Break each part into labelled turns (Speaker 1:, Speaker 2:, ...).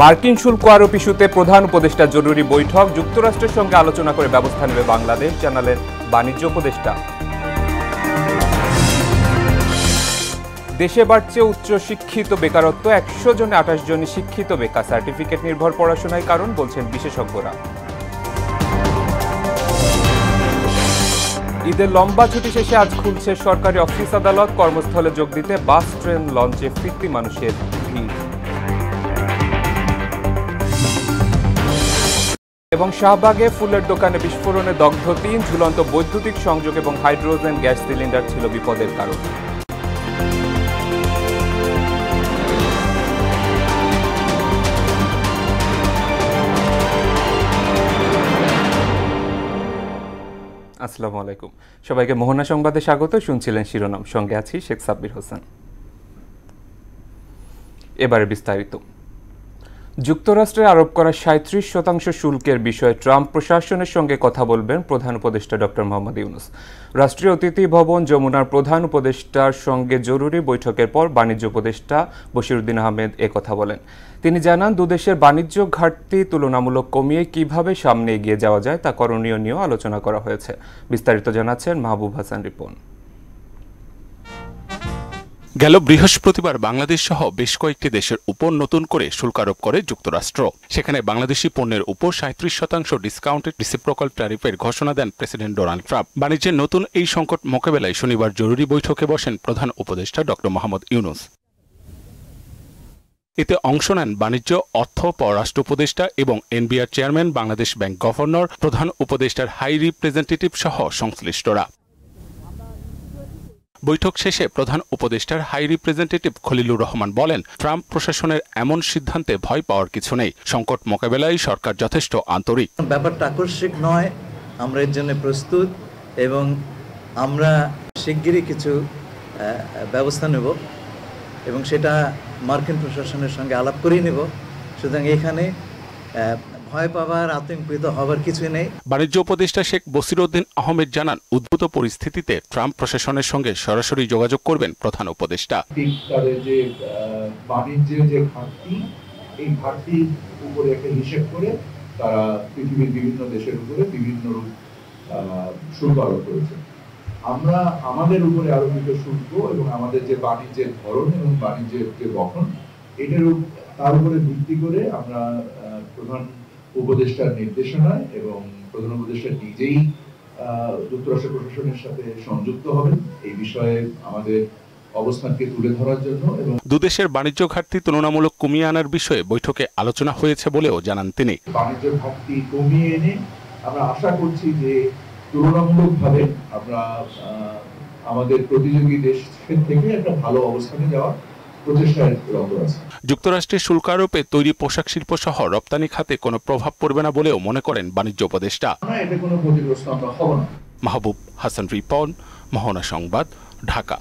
Speaker 1: মার্কিন শুল্ক আরোপ ইস্যুতে প্রধান উপদেষ্টা জরুরি বৈঠক, যুক্তরাষ্ট্রের সঙ্গে আলোচনা করে ব্যবস্থা নেবে বাংলাদেশ, জানালেন বাণিজ্য উপদেষ্টা। দেশে বাড়ছে উচ্চ শিক্ষিত বেকারত্ব, 100 জনে 28 জনই শিক্ষিত বেকার। সার্টিফিকেট নির্ভর পড়াশোনায় কারণ বলছেন বিশেষজ্ঞরা। ঈদের লম্বা ছুটি শেষে আজ খুলছে সরকারি অফিস আদালত, কর্মস্থলে যোগ দিতে বাস, ট্রেন, লঞ্চে ফিরতি মানুষের ভিড়। এবং শাহবাগে ফুলের দোকানে বিস্ফোরণে দগ্ধ 3, ঝুলন্ত বৈদ্যুতিক সংযোগ এবং হাইড্রোজেন গ্যাস সিলিন্ডার ছিল বিপদের কারণ। আসসালামু আলাইকুম, সবাইকে মোহনা সংবাদে স্বাগত। শুনছিলেন শিরোনাম, সঙ্গে আছি শেখ সাব্বির হোসেন। এবারে বিস্তারিত। যুক্তরাষ্ট্রের আরোপ করা 37% শুল্কের বিষয়ে ট্রাম্প প্রশাসনের সঙ্গে কথা বলবেন প্রধান উপদেষ্টা ডক্টর মোহাম্মদ ইউনূস। রাষ্ট্রীয় অতিথি ভবন যমুনার প্রধান উপদেষ্টার সঙ্গে জরুরি বৈঠকের পর বাণিজ্য উপদেষ্টা বশিরউদ্দিন আহমেদ কথা বলেন। তিনি জানান, দুদেশের বাণিজ্য ঘাটতি তুলনামূলক কমিয়ে কিভাবে সামনে এগিয়ে যাওয়া যায় তা করণীয় নিয়েও আলোচনা করা হয়েছে। বিস্তারিত জানাচ্ছেন মাহবুব হাসান রিপন।
Speaker 2: গেল বৃহস্পতিবার বাংলাদেশ সহ বেশ কয়েকটি দেশের উপর নতুন করে শুল্ক আরোপ করে যুক্তরাষ্ট্র। সেখানে বাংলাদেশি পণ্যের উপর 37% ডিসকাউন্টেড রিসিপ্রোকাল ট্যারিফের ঘোষণা দেন প্রেসিডেন্ট ডোনাল্ড ট্রাম্প। বাণিজ্যের নতুন এই সংকট মোকাবেলায় শনিবার জরুরি বৈঠকে বসেন প্রধান উপদেষ্টা ডক্টর মোহাম্মদ ইউনূস। এতে অংশ নেন বাণিজ্য, অর্থ, পররাষ্ট্র উপদেষ্টা এবং NBR chairman, Bangladesh bank governor, প্রধান উপদেষ্টার হাই রিপ্রেজেন্টেটিভ সহ সংশ্লিষ্টরা। বৈঠক শেষে প্রধান উপদেষ্টার হাই রিপ্রেজেন্টেটিভ খলিলুর রহমান বলেন, ট্রাম্প প্রশাসনের এমন সিদ্ধান্তে ভয় পাওয়ার কিছু নেই। সংকট মোকাবেলায় সরকার যথেষ্ট আন্তরিক।
Speaker 3: ব্যাপারটা আকস্মিক নয়, আমরা এর জন্য প্রস্তুত এবং আমরা শিগগিরই কিছু ব্যবস্থা নেব এবং সেটা মার্কিন প্রশাসনের সঙ্গে আলাপ করেই নেব। সুতরাং এখানে ভয় পাবার, আতঙ্কিত হবার কিছু নেই।
Speaker 2: বাণিজ্য উপদেষ্টা শেখ বশিরউদ্দিন আহমেদ জানান, উদ্ভূত পরিস্থিতিতে ট্রাম্প প্রশাসনের সঙ্গে সরাসরি যোগাযোগ করবেন প্রধান উপদেষ্টা।
Speaker 4: যে বাণিজ্যের যে ঘাটতি, এই ঘাটতির উপরে একটা হিসেব করে তারা পৃথিবীর বিভিন্ন দেশের উপরে বিভিন্ন শুল্ক আরোপ করেছে। আমরা আমাদের উপরে আরোপিত শুল্ক এবং আমাদের যে বাণিজ্যের ধরন এবং বাণিজ্যের যে গঠন, তার উপরে ভিত্তি করে আমরা প্রধান উপদেষ্টার নির্দেশনায় এবং প্রধান উপদেষ্টা নিজেই যুক্তরাষ্ট্র প্রশাসনের সাথে সংযুক্ত হবেন এই বিষয়ে আমাদের অবস্থানকে তুলে ধরার জন্য। এবং
Speaker 2: দুদেশের বাণিজ্য ঘাটতি তুলনামূলক কমিয়ে আনার বিষয়ে বৈঠকে আলোচনা হয়েছে বলেও জানান তিনি।
Speaker 4: বাণিজ্য ঘাটতি কমিয়ে এনে আমরা আশা করছি যে তুলনামূলকভাবে আমরা আমাদের প্রতিযোগী দেশ থেকে একটা ভালো অবস্থানে যাওয়ার প্রচেষ্টায় রত আছে।
Speaker 2: যুক্তরাষ্ট্রের শুল্ক আরোপে তৈরি পোশাক শিল্প সহ রপ্তানি খাতে কোনো প্রভাব পড়বে না বলেও মনে করেন বাণিজ্য উপদেষ্টা।
Speaker 4: এতে কোনো ক্ষতিগ্রস্ত আমরা হব না।
Speaker 2: মাহবুব হাসান রিপন, মোহনা সংবাদ, ঢাকা।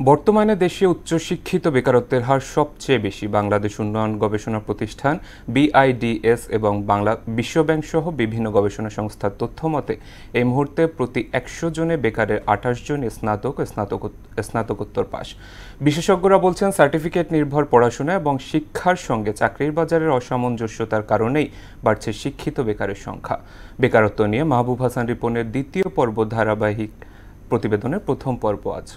Speaker 1: বর্তমানে দেশে উচ্চশিক্ষিত বেকারত্বের হার সবচেয়ে বেশি। বাংলাদেশ উন্নয়ন গবেষণা প্রতিষ্ঠান BIDS এবং বিশ্বব্যাংক সহ বিভিন্ন গবেষণা সংস্থার তথ্য মতে এই মুহূর্তে প্রতি 100 জনে বেকারের 28 জন স্নাতক ও স্নাতকোত্তর পাস। বিশেষজ্ঞরা বলছেন, সার্টিফিকেট নির্ভর পড়াশোনা এবং শিক্ষার সঙ্গে চাকরির বাজারের অসামঞ্জস্যতার কারণেই বাড়ছে শিক্ষিত বেকারের সংখ্যা। বেকারত্ব নিয়ে মাহবুব হাসান রিপনের দ্বিতীয় পর্ব ধারাবাহিক প্রতিবেদনের প্রথম পর্ব আজ।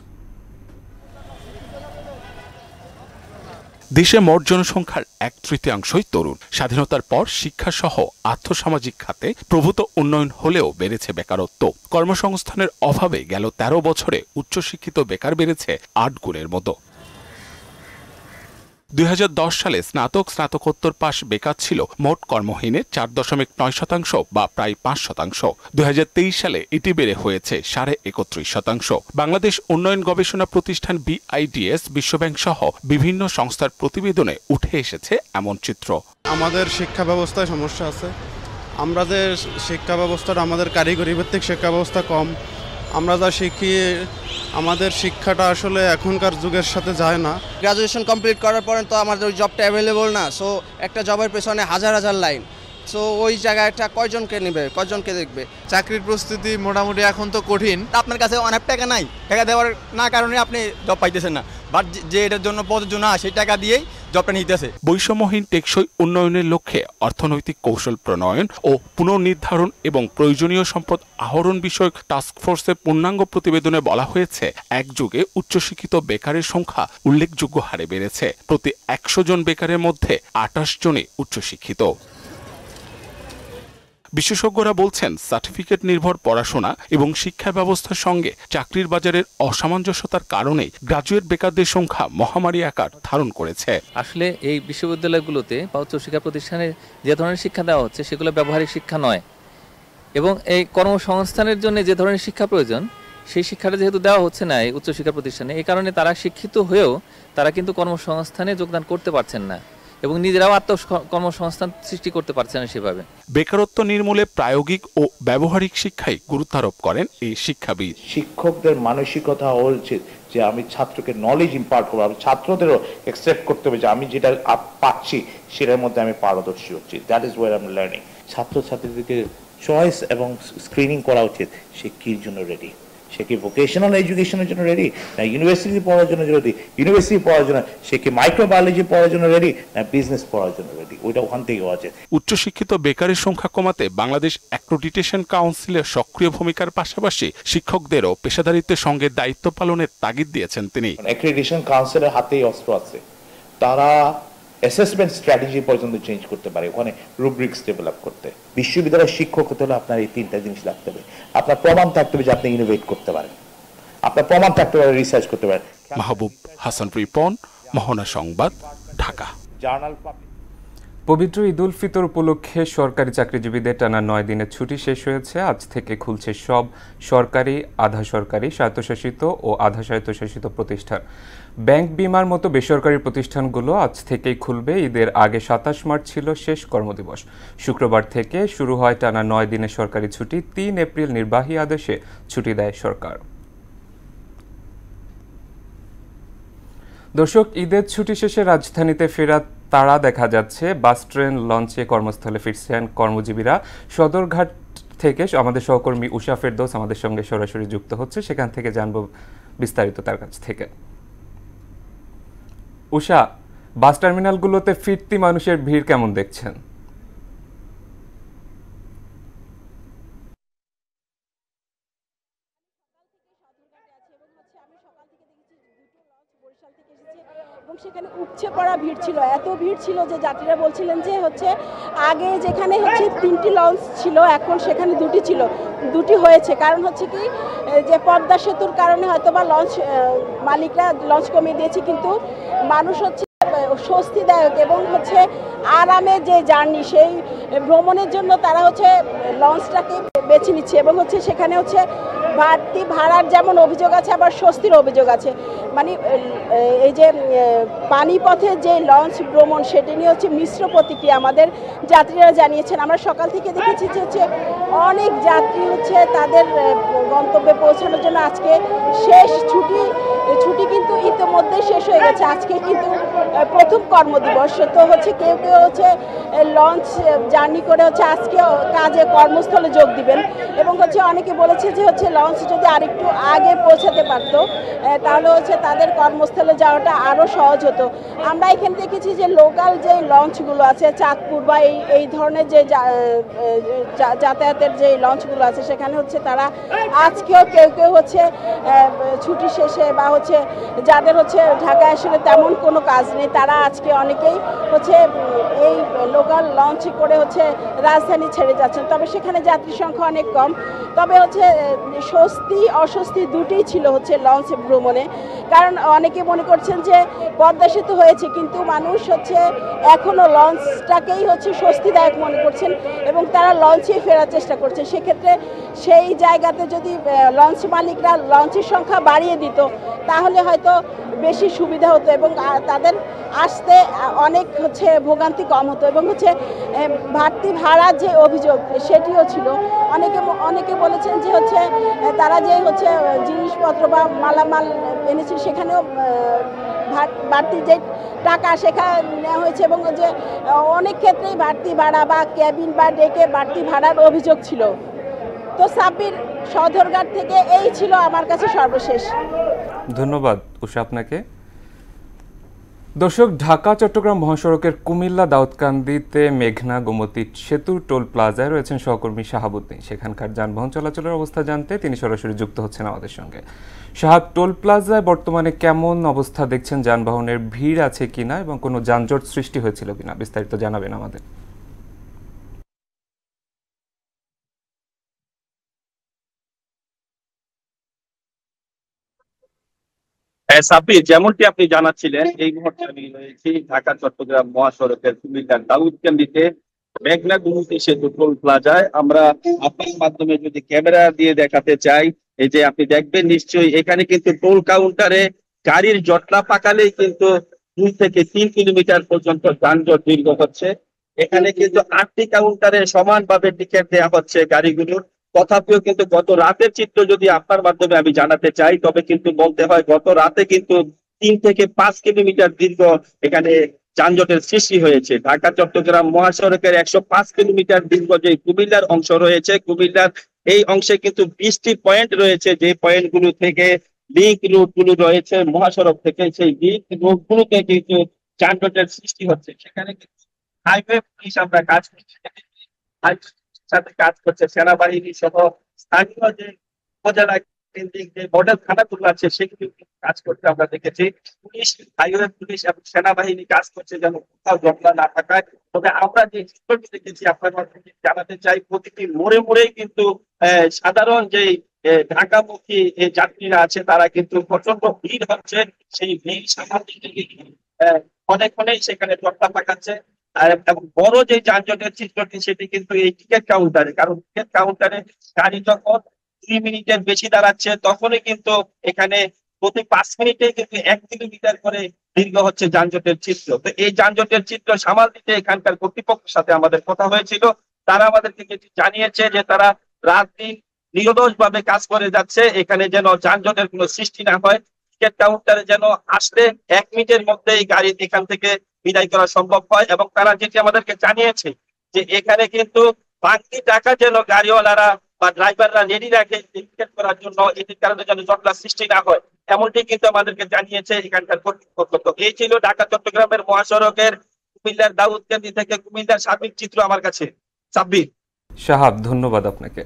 Speaker 2: দেশে মোট জনসংখ্যার 1/3 তরুণ। স্বাধীনতার পর শিক্ষা সহ আর্থসামাজিক খাতে প্রভূত উন্নয়ন হলেও বেড়েছে বেকারত্ব। কর্মসংস্থানের অভাবে গেল 13 বছরে উচ্চশিক্ষিত বেকার বেড়েছে 8 গুণের মতো। 2010 সালে স্নাতকোত্তর পাস বেকার ছিল মোট কর্মহীনের 4.9% বা প্রায় 5%। 2023 সালে এটি বেড়ে হয়েছে 31.5%। বাংলাদেশ উন্নয়ন গবেষণা প্রতিষ্ঠান BIDS, বিশ্বব্যাংক সহ বিভিন্ন সংস্থার প্রতিবেদনে উঠে এসেছে এমন চিত্র।
Speaker 5: আমাদের শিক্ষা ব্যবস্থায় সমস্যা আছে। আমরা যে শিক্ষা ব্যবস্থাটা, আমাদের কারিগরি ভিত্তিক শিক্ষা ব্যবস্থা কম। আমরা যা শিখি, আমাদের শিক্ষাটা আসলে এখনকার যুগের সাথে যায় না।
Speaker 6: গ্রাজুয়েশন কমপ্লিট করার পরে তো আমাদের ওই জবটা অ্যাভেলেবল না। সো একটা জবের পেছনে হাজার হাজার লাইন। সো ওই জায়গাটা কয়জনকে নেবে, কয়জনকে দেখবে?
Speaker 7: চাকরির প্রস্তুতি মোটামুটি এখন তো কঠিন।
Speaker 8: আপনার কাছে অনেক টাকা নাই, টাকা দেওয়ার না কারণে আপনি জব পাইতেছেন না।
Speaker 7: বাট যে এটার জন্য প্রযোজ্য না সেই টাকা দিয়েই জবটা নিতেছে।
Speaker 2: বৈষম্যহীন টেকসই উন্নয়নের লক্ষ্যে অর্থনৈতিক কৌশল প্রণয়ন ও পুনর্নির্ধারণ এবং প্রয়োজনীয় সম্পদ আহরণ বিষয়ক টাস্কফোর্সের পূর্ণাঙ্গ প্রতিবেদনে বলা হয়েছে, এক যুগে উচ্চশিক্ষিত বেকারের সংখ্যা উল্লেখযোগ্য হারে বেড়েছে। প্রতি 100 জন বেকারের মধ্যে 28 জনই উচ্চশিক্ষিত। বিশেষজ্ঞরা বলছেন, সার্টিফিকেট নির্ভর পড়াশোনা এবং শিক্ষা ব্যবস্থার সঙ্গে চাকরির বাজারের অসামঞ্জস্যতার কারণে গ্রাজুয়েট বেকারদের সংখ্যা মহামারী আকার ধারণ করেছে।
Speaker 8: আসলে এই বিশ্ববিদ্যালয়গুলোতে বা উচ্চশিক্ষা প্রতিষ্ঠানে যে ধরনের শিক্ষা দেওয়া হচ্ছে সেগুলো ব্যবহারিক শিক্ষা নয়, এবং এই কর্মসংস্থানের জন্য যে ধরনের শিক্ষা প্রয়োজন সেই শিক্ষাটা যেহেতু দেওয়া হচ্ছে না এই উচ্চশিক্ষা প্রতিষ্ঠানে, এই কারণে তারা শিক্ষিত হয়েও তারা কিন্তু কর্মসংস্থানে যোগদান করতে পারছেন না এবং নিজেরাও কর্মসংস্থান সৃষ্টি করতে পারছে না সেভাবে।
Speaker 2: বেকারত্ব নির্মূলে প্রায়োগিক ও ব্যবহারিক শিক্ষায় গুরুত্ব আরোপ করেন এই শিক্ষাবিদ।
Speaker 9: শিক্ষকদের মানসিকতা উচিত যে আমি ছাত্রকে নলেজ ইম্পার্ট করবো, আমি ছাত্রদেরও অ্যাকসেপ্ট করতে হবে যে আমি যেটা পাচ্ছি সেটার মধ্যে আমি পারদর্শী হচ্ছি। That is where I am learning. ছাত্রছাত্রীদেরকে চয়েস এবং স্ক্রিনিং করা উচিত, সে কির জন্য রেডি, সে কি ভোকেশনাল এডুকেশনের জন্য রেডি, না ইউনিভার্সিটি পড়ার জন্য রেডি, ইউনিভার্সিটি পড়ার জন্য সে কি মাইক্রোবায়োলজি পড়ার জন্য রেডি, না বিজনেস পড়ার জন্য রেডি, ওইটা ওখান থেকে আছে।
Speaker 2: উচ্চশিক্ষিত বেকারের সংখ্যা কমাতে বাংলাদেশ অ্যাক্রেডিটেশন কাউন্সিলের সক্রিয় ভূমিকার পাশাপাশি শিক্ষকদেরও পেশাদারিত্বের সঙ্গে দায়িত্ব পালনের তাগিদ দিয়েছেন তিনি।
Speaker 9: অ্যাক্রেডিটেশন কাউন্সিলের হাতেই অস্ত্র আছে, তারা অ্যাসেসমেন্ট স্ট্র্যাটেজি পর্যন্ত চেঞ্জ করতে পারে, ওখানে রুব্রিক্স ডেভেলপ করতে। বিশ্ববিদ্যালয়ের শিক্ষক হতে হলে আপনার এই 3টা জিনিস লাগতে হবে। আপনার প্রমাণ থাকতে হবে যে আপনি ইনোভেট করতে পারেন, আপনার প্রমাণ থাকতে পারে রিসার্চ করতে পারেন।
Speaker 2: মাহবুব হাসান রিপন, মোহনা সংবাদ, ঢাকা।
Speaker 9: জার্নাল
Speaker 1: পবিত্র ঈদ উল ফিতর উপলক্ষে সরকারি চাকরিজীবীদের টানা 9 দিনের ছুটি শেষ হয়েছে। আজ থেকে খুলছে সব সরকারি, আধা সরকারি, স্বায়ত্তশাসিত ও আধা স্বায়ত্তশাসিত প্রতিষ্ঠান। ব্যাংক, বিমার মতো বেসরকারি প্রতিষ্ঠানগুলো আজ থেকেই খুলবে। ঈদের আগে 27 মার্চ ছিল শেষ কর্মদিবস। শুক্রবার থেকে শুরু হয় টানা 9 দিনের সরকারি ছুটি। 3 এপ্রিল নির্বাহী আদেশে ছুটি দেয় সরকার। দর্শক, ঈদের ছুটি শেষে রাজধানীতে ফেরা তারা দেখা যাচ্ছে। বাস, ট্রেন, লঞ্চে কর্মস্থলে ফিরছেন কর্মজীবীরা। সদরঘাট থেকে আমাদের সহকর্মী উষা ফেরদৌস আমাদের সঙ্গে সরাসরি যুক্ত হচ্ছে, সেখান থেকে জানব বিস্তারিত তার কাছ থেকে। উষা, বাস টার্মিনালগুলোতে ফিরতি মানুষের ভিড় কেমন দেখছেন?
Speaker 10: এবং সেখানে উপচে পড়া ভিড় ছিল, এত ভিড় ছিল যে যাত্রীরা বলছিলেন যে আগে যেখানে 3টি লঞ্চ ছিল এখন সেখানে 2টি ছিল, 2টি হয়েছে। কারণ কি যে পদ্মা সেতুর কারণে হয়তো বা লঞ্চ মালিকরা লঞ্চ কমিয়ে দিয়েছে, কিন্তু মানুষ স্বস্তিদায়ক এবং আরামের যে জার্নি সেই ভ্রমণের জন্য তারা লঞ্চটাকে বেছে নিচ্ছে। এবং সেখানে বাড়তি ভাড়ার যেমন অভিযোগ আছে, আবার স্বস্তির অভিযোগ আছে। মানে এই যে পানিপথে যে লঞ্চ ভ্রমণ সেটি নিয়ে মিশ্র প্রতিক্রিয়া আমাদের যাত্রীরা জানিয়েছেন। আমরা সকাল থেকে দেখেছি যে অনেক যাত্রী তাদের গন্তব্যে পৌঁছানোর জন্য আজকে শেষ ছুটি কিন্তু ইতিমধ্যে শেষ হয়ে গেছে। আজকে কিন্তু প্রথম কর্মদিবস, তো কেউ কেউ লঞ্চ জার্নি করে আজকে কাজে কর্মস্থলে যোগ দিবেন। এবং অনেকে বলেছে যে লঞ্চ যদি আরেকটু আগে পৌঁছাতে পারতো তাহলে তাদের কর্মস্থলে যাওয়াটা আরও সহজ হতো। আমরা এখানে দেখেছি যে লোকাল যে লঞ্চগুলো আছে চাঁদপুর বা এই ধরনের যে যাতায়াতের যে লঞ্চগুলো আছে সেখানে তারা আজকেও কেউ কেউ ছুটি শেষে বা যাদের ঢাকায় আসলে তেমন কোনো কাজ নেই তারা আজকে অনেকেই এই লোকাল লঞ্চে করে রাজধানী ছেড়ে যাচ্ছেন। তবে সেখানে যাত্রী সংখ্যা অনেক কম। তবে স্বস্তি অস্বস্তি দুটিই ছিল লঞ্চ ভ্রমণে। কারণ অনেকে মনে করছেন যে পদ্মা সেতু হয়েছে কিন্তু মানুষ এখনও লঞ্চটাকেই স্বস্তিদায়ক মনে করছেন এবং তারা লঞ্চেই ফেরার চেষ্টা করছে। সেক্ষেত্রে সেই জায়গাতে যদি লঞ্চ মালিকরা লঞ্চের সংখ্যা বাড়িয়ে দিত তাহলে হয়তো বেশি সুবিধা হতো এবং তাদের আসতে অনেক ভোগান্তি কম হতো। এবং বাড়তি ভাড়ার যে অভিযোগ সেটিও ছিল। অনেকে বলেছেন যে তারা যে জিনিসপত্র বা মালামাল এনেছে সেখানেও বাড়তি যে টাকা সেখানে নেওয়া হয়েছে এবং অনেক ক্ষেত্রেই বাড়তি ভাড়া বা ক্যাবিন বা ডেকে বাড়তি ভাড়ার অভিযোগ ছিল। তো সাব্বির, সদরঘাট থেকে এই ছিল আমার কাছে সর্বশেষ।
Speaker 1: ধন্যবাদ উষা আপনাকে। দর্শক, ঢাকা চট্টগ্রাম মহাসড়কের কুমিল্লা দাউদকান্দিতে মেঘনা গোমতী সেতুর টোল প্লাজায় রয়েছেন সহকর্মী শাহাবুদ্দিন। সেখানকার যানবাহন চলাচলের অবস্থা জানতে তিনি সরাসরি যুক্ত হচ্ছেন আমাদের সঙ্গে। শাহাব, টোল প্লাজায় বর্তমানে কেমন অবস্থা দেখছেন? যানবাহনের ভিড় আছে কিনা এবং কোনো যানজট সৃষ্টি হয়েছিল কিনা, বিস্তারিত জানাবেন আমাদের।
Speaker 11: সাব্বির, যেমনটি আপনি জানাচ্ছিলেন, এই মুহূর্তে আমি রয়েছি ঢাকা চট্টগ্রাম মহাসড়কের কুমিল্লার দাউদকান্দিতে মেঘনা গোমতী সেতু টোল প্লাজায়। আমরা আপনার মাধ্যমে যদি ক্যামেরা দিয়ে দেখাতে চাই, এই যে আপনি দেখবেন নিশ্চয়ই, এখানে কিন্তু টোল কাউন্টারে গাড়ির জটলা পাকালেই কিন্তু 2 থেকে 3 কিলোমিটার পর্যন্ত যানজট দীর্ঘ হচ্ছে। এখানে কিন্তু 8টি কাউন্টারে সমানভাবে টিকিট দেওয়া হচ্ছে গাড়িগুলোর। তথাপিও কিন্তু গত রাতের চিত্র যদি আপনার মাধ্যমে আমি জানাতে চাই, তবে কিন্তু বলতে হয় গত রাতে কিন্তু 3 থেকে 5 কিলোমিটার দীর্ঘ এখানে যানজটের সৃষ্টি হয়েছে। ঢাকা চট্টগ্রাম মহাসড়কের 105 কিলোমিটার দীর্ঘ যে কুমিল্লার অংশ রয়েছে, কুমিল্লার এই অংশে কিন্তু 20টি পয়েন্ট রয়েছে, যে পয়েন্টগুলো থেকে লিঙ্ক রুটগুলো রয়েছে মহাসড়ক থেকে, সেই লিঙ্ক রুটগুলোতে কিন্তু যানজটের সৃষ্টি হচ্ছে। সেখানে কিন্তু হাইওয়ে পুলিশ আমরা কাজ করছি, সাথে কাজ করছে সেনাবাহিনী সহ স্থানীয় যে উপজেলা কেন্দ্রিক যে মডেল থানাগুলো আছে সেগুলো কাজ করতে আমরা দেখেছি। পুলিশ, হাইওয়ে পুলিশ এবং সেনাবাহিনী কাজ করছে যেন কোথাও জটলা না থাকায়। তবে আমরা যে চিত্রটি দেখেছি আপনার মাধ্যমে জানাতে চাই, প্রতিটি মোড়ে মোড়েই কিন্তু সাধারণ যে ঢাকামুখী যাত্রীরা আছে তারা কিন্তু প্রচন্ড ভিড় হচ্ছে। সেই ভিড় সামাজিক অনেক সেখানে জটলা পাকাচ্ছে। এবং বড় যে যানজটের চিত্রটি সেটি কিন্তু এই টিকিট কাউন্টারে, কারণ টিকিট কাউন্টারে গাড়ি যখন 2 মিনিটের বেশি দাঁড়াচ্ছে তখনই কিন্তু এখানে প্রতি 5 মিনিটে কিন্তু 1 কিলোমিটার করে দীর্ঘ হচ্ছে যানজটের চিত্র। তো এই যানজটের চিত্র সামাল দিতে এখানকার কর্তৃপক্ষের সাথে আমাদের কথা হয়েছিল। তারা আমাদেরকে জানিয়েছে যে তারা রাত দিন নিরলস ভাবে কাজ করে যাচ্ছে, এখানে যেন যানজটের কোনো সৃষ্টি না হয়। টিকিট কাউন্টারে যেন আসলে 1 মিনিটের মধ্যে এই গাড়ি এখান থেকে বিদায় করা সম্ভব হয়। এবং তারা যেটি আমাদেরকে জানিয়েছে যে এখানে কিন্তু বাকি টাকা যেন গাড়িওয়ালারা বা ড্রাইভাররা রেডি রাখে টিকিট করার জন্য, এটির কারণে যেন জটলা সৃষ্টি না হয়, এমনটি কিন্তু আমাদেরকে জানিয়েছে এখানকার কর্তৃপক্ষ। তো এই ছিল ঢাকা চট্টগ্রামের মহাসড়কের কুমিল্লার দাউদকান্দি থেকে কুমিল্লার সার্বিক চিত্র আমার কাছে। সাব্বির।
Speaker 1: শাহাব, ধন্যবাদ আপনাকে।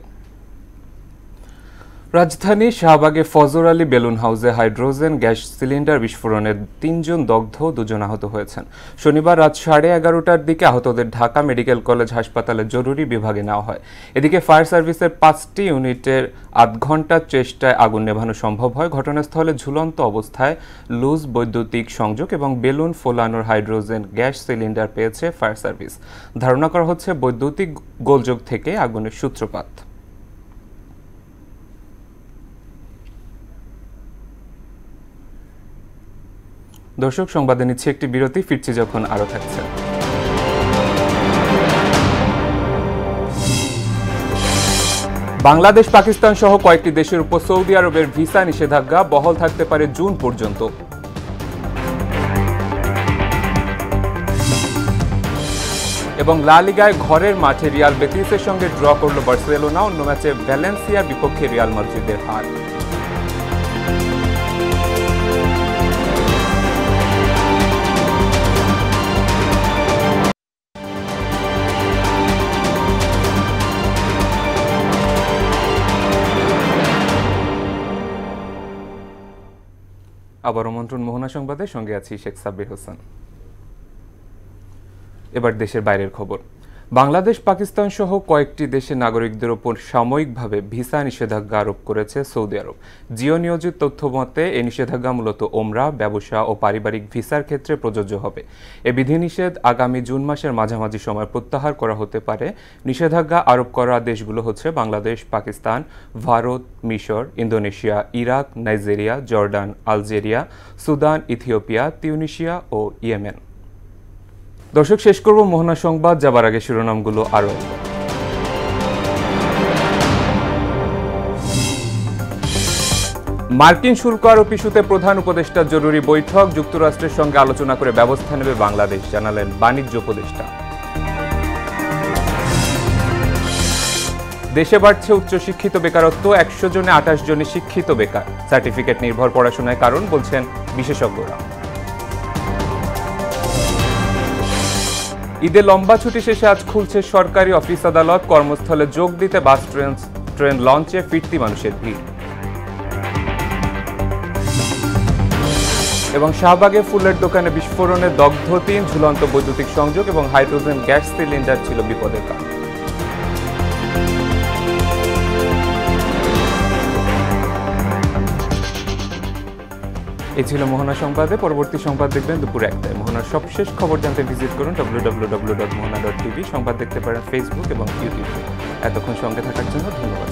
Speaker 1: রাজধানী শাহবাগে ফজর আলী বেলুন হাউসে হাইড্রোজেন গ্যাস সিলিন্ডার বিস্ফোরণে 3 জন দগ্ধ, 2 জন আহত হয়েছেন। শনিবার রাত 11:30টার দিকে আহতদের ঢাকা মেডিকেল কলেজ হাসপাতালে জরুরি বিভাগে নেওয়া হয়। এদিকে ফায়ার সার্ভিসের 5টি ইউনিটের আধ ঘন্টার চেষ্টায় আগুন নেভানো সম্ভব হয়। ঘটনাস্থলে ঝুলন্ত অবস্থায় লুজ বৈদ্যুতিক সংযোগ এবং বেলুন ফোলানোর হাইড্রোজেন গ্যাস সিলিন্ডার পেয়েছে ফায়ার সার্ভিস। ধারণা করা হচ্ছে বৈদ্যুতিক গোলযোগ থেকে আগুনের সূত্রপাত। দর্শক, সংবাদে নিচ্ছে একটি বিরতি, ফিরছি যখন আরো থাকছে। বাংলাদেশ, পাকিস্তান সহ কয়েকটি দেশের উপর সৌদি আরবের ভিসা নিষেধাজ্ঞা বহাল থাকতে পারে জুন পর্যন্ত। এবং লা লিগায় ঘরের মাঠে রিয়াল বেতিসের সঙ্গে ড্র করল বার্সেলোনা। অন্য ম্যাচে ভ্যালেন্সিয়ার বিপক্ষে রিয়াল মাদ্রিদের হার। আবার আমন্ত্রণ মোহনা সংবাদের সঙ্গে আছি শেখ সাব্বির হোসেন। এবার দেশের বাইরের খবর। বাংলাদেশ, পাকিস্তান সহ কয়েকটি দেশের নাগরিকদের ওপর সাময়িকভাবে ভিসা নিষেধাজ্ঞা আরোপ করেছে সৌদি আরব। জিও নিয়োজিত তথ্য মতে এই নিষেধাজ্ঞা মূলত ওমরা, ব্যবসা ও পারিবারিক ভিসার ক্ষেত্রে প্রযোজ্য হবে। এ বিধিনিষেধ আগামী জুন মাসের মাঝামাঝি সময় প্রত্যাহার করা হতে পারে। নিষেধাজ্ঞা আরোপ করা দেশগুলো হচ্ছে বাংলাদেশ, পাকিস্তান, ভারত, মিশর, Indonesia, Iraq, Nigeria, Jordan, Algeria, Sudan, Ethiopia, Tunisia ও ইয়েমেন। দর্শক, শেষ করব মোহনা সংবাদ, যাবার আগে শিরোনামগুলো আরো। মার্কিন শুল্ক আরোপ ইস্যুতে প্রধান উপদেষ্টার জরুরি বৈঠক। যুক্তরাষ্ট্রের সঙ্গে আলোচনা করে ব্যবস্থা নেবে বাংলাদেশ, জানালেন বাণিজ্য উপদেষ্টা। দেশে বাড়ছে উচ্চশিক্ষিত বেকারত্ব। 100 জনে 28 জনে শিক্ষিত বেকার। সার্টিফিকেট নির্ভর পড়াশোনায় কারণ বলছেন বিশেষজ্ঞরা। ঈদে লম্বা ছুটি শেষে আজ খুলছে সরকারি অফিস আদালত, কর্মস্থলে যোগ দিতে বাস ট্রেন লঞ্চে ফিরতি মানুষের ভিড়। এবং শাহবাগে ফুলের দোকানে বিস্ফোরণে দগ্ধ ৩, ঝুলন্ত বৈদ্যুতিক সংযোগ এবং হাইড্রোজেন গ্যাস সিলিন্ডার ছিল বিপদের কারণ। এই ছিল মোহনা সংবাদে। পরবর্তী সংবাদ দেখবেন দুপুর ১টায়। মোহনার সবশেষ খবর জানতে ভিজিট করুন www.mohana.tv। সংবাদ দেখতে পারেন ফেসবুক এবং ইউটিউবে। এতক্ষণ সঙ্গে থাকার জন্য ধন্যবাদ।